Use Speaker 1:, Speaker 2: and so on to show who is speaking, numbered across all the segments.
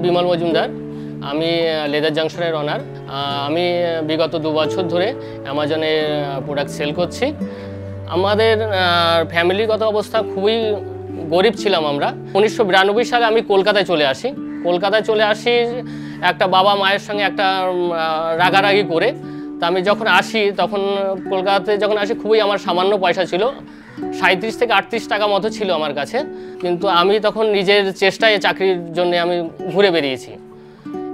Speaker 1: বিমল মজুমদার। আমি লেদার জাংশনের ওনার। আমি বিগত 2 বছর ধরে অ্যামাজনে প্রোডাক্ট সেল করছি। আমাদের ফ্যামিলিগত অবস্থা খুবই গরিব ছিলাম আমরা। 1992 সালে আমি কলকাতায় চলে আসি একটা বাবা মায়ের সঙ্গে একটা রাগারাগি করে। তা আমি যখন আসি তখন কলকাতাতে খুবই আমার সামান্য পয়সা ছিল, 37 থেকে 38 টাকা মতো ছিল আমার কাছে। কিন্তু আমি তখন নিজের চেষ্টায় চাকরির জন্য আমি ঘুরে বেরিয়েছি।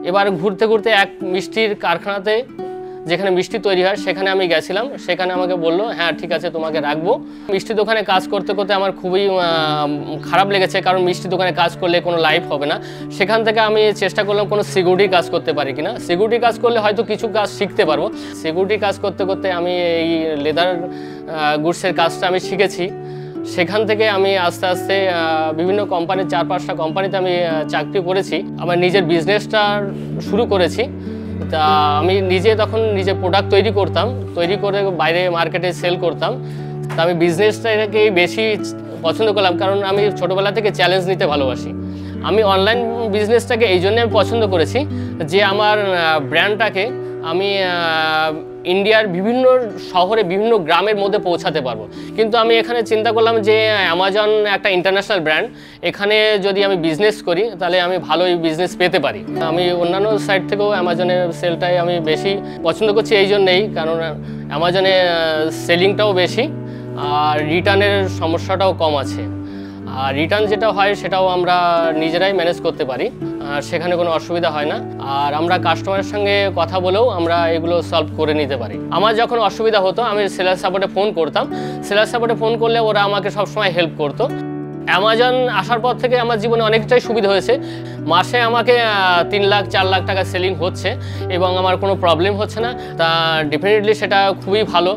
Speaker 1: এবার ঘুরতে ঘুরতে এক মিষ্টির কারখানাতে, যেখানে মিষ্টি তৈরি হয়, সেখানে আমি গেছিলাম। সেখানে আমাকে বললো, হ্যাঁ ঠিক আছে, তোমাকে রাখবো। মিষ্টি দোকানে কাজ করতে করতে আমার খুবই খারাপ লেগেছে, কারণ মিষ্টি দোকানে কাজ করলে কোনো লাইফ হবে না। সেখান থেকে আমি চেষ্টা করলাম কোনো সিকিউরিটি কাজ করতে পারি কিনা। সিকিউরিটি কাজ করলে হয়তো কিছু কাজ শিখতে পারবো। সিকিউরিটি কাজ করতে করতে আমি এই লেদার গুডসের কাজটা আমি শিখেছি। সেখান থেকে আমি আস্তে আস্তে বিভিন্ন কোম্পানি, 4-5টা কোম্পানিতে আমি চাকরি করেছি। আমার নিজের বিজনেসটা শুরু করেছি। তা আমি তখন নিজে প্রোডাক্ট তৈরি করে বাইরে মার্কেটে সেল করতাম। তা আমি বিজনেসটাকেই বেশি পছন্দ করলাম, কারণ আমি ছোটোবেলা থেকে চ্যালেঞ্জ নিতে ভালোবাসি। আমি অনলাইন বিজনেসটাকে এই জন্যে আমি পছন্দ করেছি যে আমার ব্র্যান্ডটাকে আমি ইন্ডিয়ার বিভিন্ন শহরে, বিভিন্ন গ্রামের মধ্যে পৌঁছাতে পারবো। কিন্তু আমি এখানে চিন্তা করলাম যে অ্যামাজন একটা ইন্টারন্যাশনাল ব্র্যান্ড, এখানে যদি আমি বিজনেস করি তাহলে আমি ভালোই বিজনেস পেতে পারি। আমি অন্যান্য সাইট থেকেও অ্যামাজনের সেলটাই আমি বেশি পছন্দ করছি এই জন্যেই, কারণ অ্যামাজনে সেলিংটাও বেশি আর রিটার্নের সমস্যাটাও কম আছে। আর রিটার্ন যেটা হয় সেটাও আমরা নিজেরাই ম্যানেজ করতে পারি, আর সেখানে কোনো অসুবিধা হয় না। আর আমরা কাস্টমারের সঙ্গে কথা বলেও আমরা এগুলো সলভ করে নিতে পারি। আমার যখন অসুবিধা হতো আমি সেলার সাপোর্টে ফোন করতাম। সেলার সাপোর্টে ফোন করলে ওরা আমাকে সবসময় হেল্প করতো। অ্যামাজন আসার পর থেকে আমার জীবনে অনেকটাই সুবিধা হয়েছে। মাসে আমাকে 3 লাখ 4 লাখ টাকা সেলিং হচ্ছে এবং আমার কোনো প্রবলেম হচ্ছে না। তা ডেফিনেটলি সেটা খুবই ভালো।